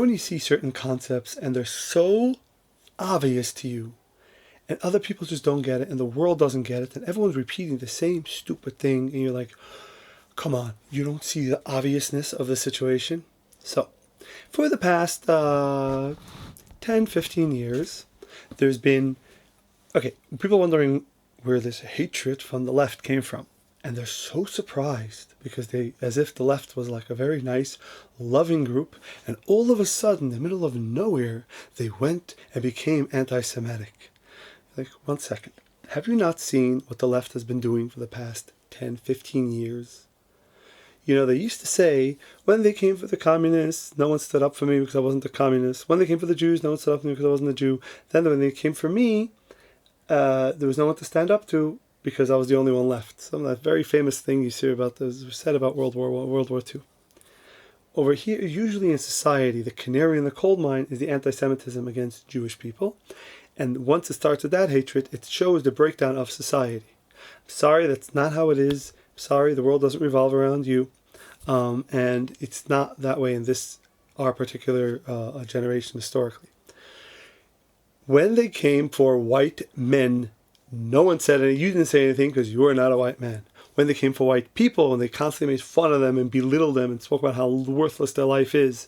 When you see certain concepts and they're so obvious to you, and other people just don't get it, and the world doesn't get it, and everyone's repeating the same stupid thing, and you're like, come on, you don't see the obviousness of the situation? So, for the past 10, 15 years, there's been, people wondering where this hatred from the left came from. And they're so surprised because as if the left was like a very nice, loving group, and all of a sudden, in the middle of nowhere, they went and became anti-Semitic. Like, 1 second. Have you not seen what the left has been doing for the past 10, 15 years? You know, they used to say, when they came for the communists, no one stood up for me because I wasn't a communist. When they came for the Jews, no one stood up for me because I wasn't a Jew. Then when they came for me, there was no one to stand up to because I was the only one left. Some of that very famous thing you see about this was said about World War I, World War II. Over here, usually in society, the canary in the coal mine is the anti-Semitism against Jewish people. And once it starts with that hatred, it shows the breakdown of society. I'm sorry, that's not how it is. I'm sorry, the world doesn't revolve around you. And it's not that way in our particular generation historically. When they came for white men, no one said anything. You didn't say anything because you were not a white man. When they came for white people and they constantly made fun of them and belittled them and spoke about how worthless their life is,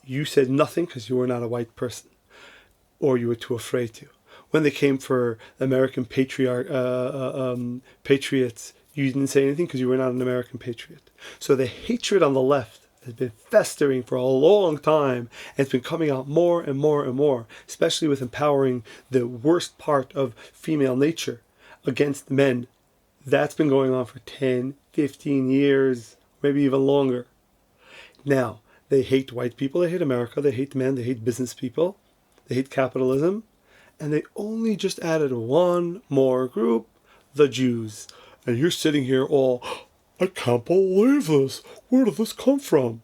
you said nothing because you were not a white person or you were too afraid to. When they came for American patriots, you didn't say anything because you were not an American patriot. So the hatred on the left has been festering for a long time, and it's been coming out more and more and more, especially with empowering the worst part of female nature against men. That's been going on for 10, 15 years, maybe even longer. Now, they hate white people, they hate America, they hate men, they hate business people, they hate capitalism, and they only just added one more group, the Jews. And you're sitting here all, I can't believe this. Where did this come from?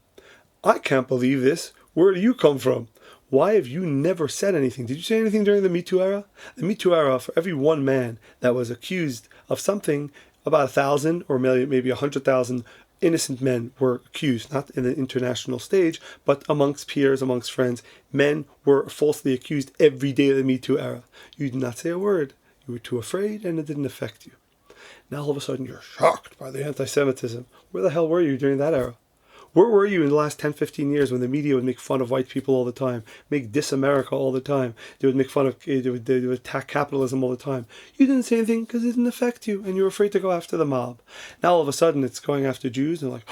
I can't believe this. Where do you come from? Why have you never said anything? Did you say anything during the Me Too era? The Me Too era, for every one man that was accused of something, about 1,000 or maybe 100,000 innocent men were accused, not in the international stage, but amongst peers, amongst friends. Men were falsely accused every day of the Me Too era. You did not say a word. You were too afraid and it didn't affect you. Now all of a sudden you're shocked by the anti-Semitism. Where the hell were you during that era? Where were you in the last 10, 15 years when the media would make fun of white people all the time, make diss America all the time, they would make fun of, they would attack capitalism all the time? You didn't say anything because it didn't affect you and you were afraid to go after the mob. Now all of a sudden it's going after Jews and like,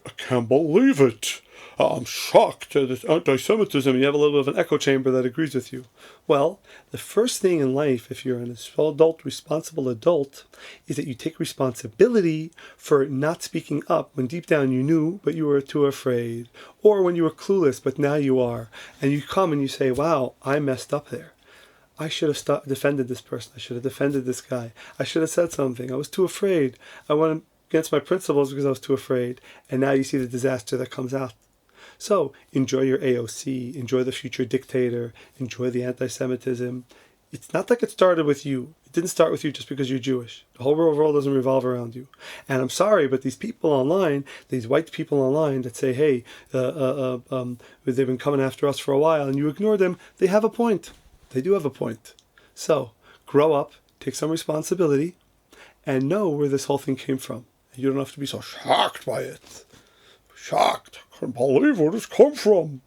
I can't believe it. I'm shocked at this anti-Semitism. You have a little bit of an echo chamber that agrees with you. Well, the first thing in life, if you're an adult, responsible adult, is that you take responsibility for not speaking up when deep down you knew, but you were too afraid. Or when you were clueless, but now you are. And you come and you say, wow, I messed up there. I should have defended this person. I should have defended this guy. I should have said something. I was too afraid. I went against my principles because I was too afraid. And now you see the disaster that comes out. So enjoy your AOC, enjoy the future dictator, enjoy the anti-Semitism. It's not like it started with you. It didn't start with you just because you're Jewish. The whole world doesn't revolve around you. And I'm sorry, but these people online, these white people online that say, hey, they've been coming after us for a while, and you ignore them, they have a point. They do have a point. So grow up, take some responsibility, and know where this whole thing came from. You don't have to be so shocked by it. Shocked. I can't believe where this come from.